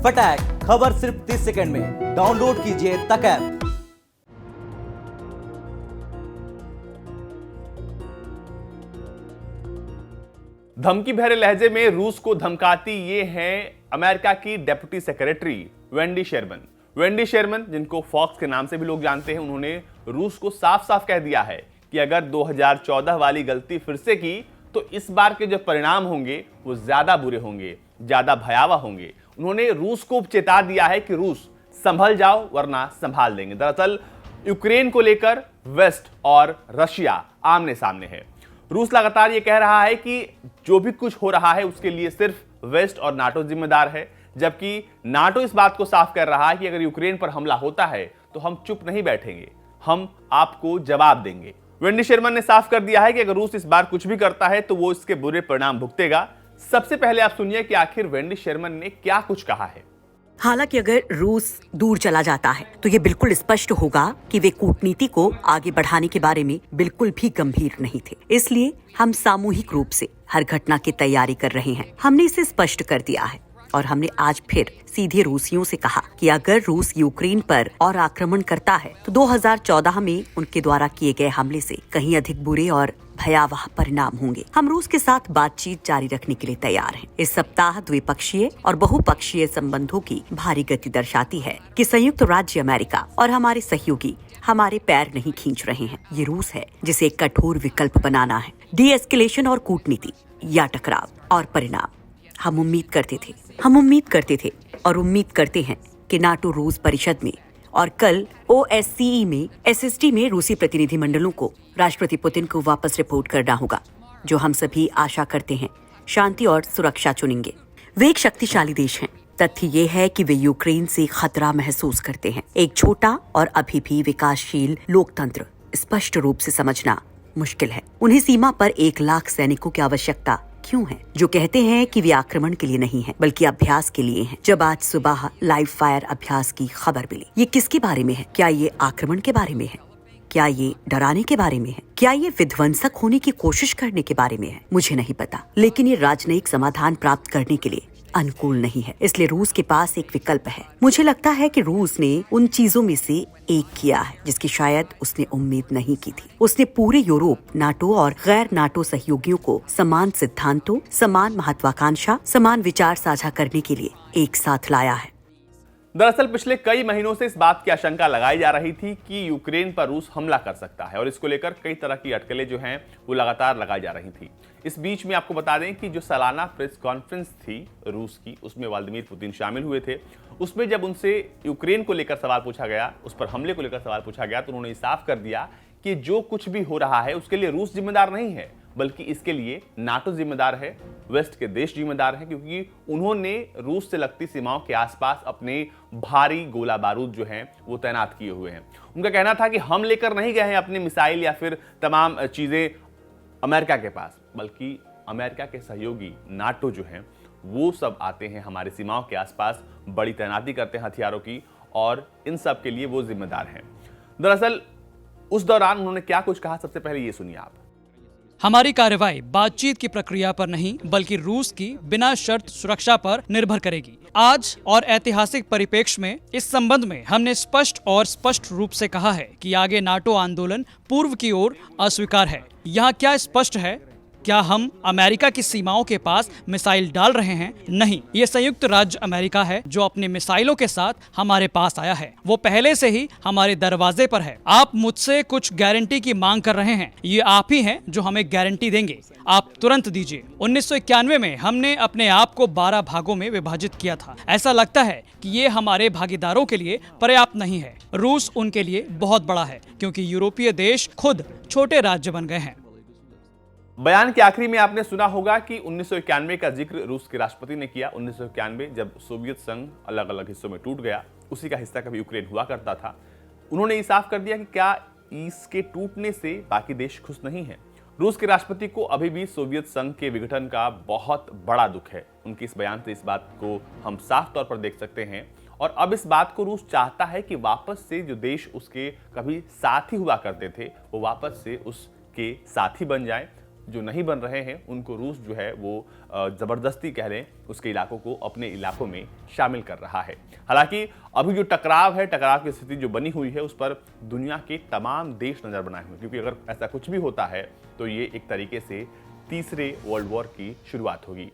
फटाक खबर सिर्फ 30 सेकंड में। डाउनलोड कीजिए तक ऐप। धमकी भरे लहजे में रूस को धमकाती ये हैं अमेरिका की deputy secretary Wendy Sherman. Wendy Sherman, जिनको फॉक्स के नाम से भी लोग जानते हैं, उन्होंने रूस को साफ साफ कह दिया है कि अगर 2014 वाली गलती फिर से की तो इस बार के जो परिणाम होंगे वो ज्यादा बुरे होंगे, ज्यादा भयावह होंगे। उन्होंने रूस को चेता दिया है कि रूस संभल जाओ वरना संभाल देंगे। दरअसल यूक्रेन को लेकर वेस्ट और रशिया आमने सामने है। रूस लगातार ये कह रहा है कि जो भी कुछ हो रहा है उसके लिए सिर्फ वेस्ट और नाटो जिम्मेदार है, जबकि नाटो इस बात को साफ कर रहा है कि अगर यूक्रेन पर हमला होता है तो हम चुप नहीं बैठेंगे, हम आपको जवाब देंगे। वेंडी शेरमन ने साफ कर दिया है कि अगर रूस इस बार कुछ भी करता है तो वो इसके बुरे परिणाम भुगतेगा। सबसे पहले आप सुनिए कि आखिर वेंडी शेरमन ने क्या कुछ कहा है। हालांकि अगर रूस दूर चला जाता है तो ये बिल्कुल स्पष्ट होगा कि वे कूटनीति को आगे बढ़ाने के बारे में बिल्कुल भी गंभीर नहीं थे। इसलिए हम सामूहिक रूप से हर घटना की तैयारी कर रहे हैं। हमने इसे स्पष्ट कर दिया है और हमने आज फिर सीधे रूसियों से कहा कि अगर रूस यूक्रेन पर और आक्रमण करता है तो 2014 में उनके द्वारा किए गए हमले से कहीं अधिक बुरे और भयावह परिणाम होंगे। हम रूस के साथ बातचीत जारी रखने के लिए तैयार हैं। इस सप्ताह द्विपक्षीय और बहुपक्षीय संबंधों की भारी गति दर्शाती है कि संयुक्त राज्य अमेरिका और हमारे सहयोगी हमारे पैर नहीं खींच रहे हैं। ये रूस है जिसे एक कठोर विकल्प बनाना है। डी एस्केलेशन और कूटनीति या टकराव और परिणाम। हम उम्मीद करते थे और उम्मीद करते हैं कि नाटो रूस परिषद में और कल OSCE में SST में रूसी प्रतिनिधिमंडलों को राष्ट्रपति पुतिन को वापस रिपोर्ट करना होगा, जो हम सभी आशा करते हैं शांति और सुरक्षा चुनेंगे। वे एक शक्तिशाली देश हैं। तथ्य ये है कि वे यूक्रेन से खतरा महसूस करते हैं। एक छोटा और अभी भी विकासशील लोकतंत्र स्पष्ट रूप से समझना मुश्किल है। उन्हें सीमा पर 1 लाख सैनिकों की आवश्यकता क्यों है, जो कहते हैं कि वे आक्रमण के लिए नहीं है बल्कि अभ्यास के लिए हैं। जब आज सुबह लाइव फायर अभ्यास की खबर मिली, ये किसके बारे में है? क्या ये आक्रमण के बारे में है? क्या ये डराने के बारे में है? क्या ये विध्वंसक होने की कोशिश करने के बारे में है? मुझे नहीं पता, लेकिन ये राजनयिक समाधान प्राप्त करने के लिए अनुकूल नहीं है। इसलिए रूस के पास एक विकल्प है। मुझे लगता है कि रूस ने उन चीजों में से एक किया है जिसकी शायद उसने उम्मीद नहीं की थी। उसने पूरे यूरोप, नाटो और गैर नाटो सहयोगियों को समान सिद्धांतों, समान महत्वाकांक्षा, समान विचार साझा करने के लिए एक साथ लाया है। दरअसल पिछले कई महीनों से इस बात की आशंका लगाई जा रही थी कि यूक्रेन पर रूस हमला कर सकता है और इसको लेकर कई तरह की अटकलें जो हैं वो लगातार लगाई जा रही थी। इस बीच में आपको बता दें कि जो सालाना प्रेस कॉन्फ्रेंस थी रूस की, उसमें व्लादिमीर पुतिन शामिल हुए थे। उसमें जब उनसे यूक्रेन को लेकर सवाल पूछा गया, उस पर हमले को लेकर सवाल पूछा गया, तो उन्होंने साफ कर दिया कि जो कुछ भी हो रहा है उसके लिए रूस जिम्मेदार नहीं है, बल्कि इसके लिए नाटो जिम्मेदार है, वेस्ट के देश जिम्मेदार हैं, क्योंकि उन्होंने रूस से लगती सीमाओं के आसपास अपने भारी गोला बारूद जो हैं वो तैनात किए हुए हैं। उनका कहना था कि हम लेकर नहीं गए हैं अपने मिसाइल या फिर तमाम चीजें अमेरिका के पास, बल्कि अमेरिका के सहयोगी नाटो जो हैं वो सब आते हैं हमारी सीमाओं के आसपास, बड़ी तैनाती करते हैं हथियारों की, और इन सब के लिए वो जिम्मेदार हैं। दरअसल उस दौरान उन्होंने क्या कुछ कहा, सबसे पहले ये सुनिए आप। हमारी कार्रवाई बातचीत की प्रक्रिया पर नहीं बल्कि रूस की बिना शर्त सुरक्षा पर निर्भर करेगी। आज और ऐतिहासिक परिप्रेक्ष्य में इस संबंध में हमने स्पष्ट रूप से कहा है कि आगे नाटो आंदोलन पूर्व की ओर अस्वीकार है। यहाँ क्या स्पष्ट है? क्या हम अमेरिका की सीमाओं के पास मिसाइल डाल रहे हैं? नहीं, ये संयुक्त राज्य अमेरिका है जो अपने मिसाइलों के साथ हमारे पास आया है। वो पहले से ही हमारे दरवाजे पर है। आप मुझसे कुछ गारंटी की मांग कर रहे हैं, ये आप ही हैं जो हमें गारंटी देंगे। आप तुरंत दीजिए। 1991 में हमने अपने आप को 12 भागों में विभाजित किया था। ऐसा लगता है कि ये हमारे भागीदारों के लिए पर्याप्त नहीं है। रूस उनके लिए बहुत बड़ा है क्योंकि यूरोपीय देश खुद छोटे राज्य बन गए हैं। बयान के आखिरी में आपने सुना होगा कि 1991 का जिक्र रूस के राष्ट्रपति ने किया। 1991 जब सोवियत संघ अलग अलग हिस्सों में टूट गया, उसी का हिस्सा कभी यूक्रेन हुआ करता था। उन्होंने ये साफ कर दिया कि क्या इसके टूटने से बाकी देश खुश नहीं है। रूस के राष्ट्रपति को अभी भी सोवियत संघ के विघटन का बहुत बड़ा दुख है। उनके इस बयान से इस बात को हम साफ तौर पर देख सकते हैं, और अब इस बात को रूस चाहता है कि वापस से जो देश उसके कभी साथी हुआ करते थे वो वापस से उसके साथी बन जाएं। जो नहीं बन रहे हैं उनको रूस जो है वो जबरदस्ती कह लें उसके इलाकों को अपने इलाकों में शामिल कर रहा है। हालांकि अभी जो टकराव है, टकराव की स्थिति जो बनी हुई है उस पर दुनिया के तमाम देश नजर बनाए हुए, क्योंकि अगर ऐसा कुछ भी होता है तो ये एक तरीके से तीसरे वर्ल्ड वॉर की शुरुआत होगी।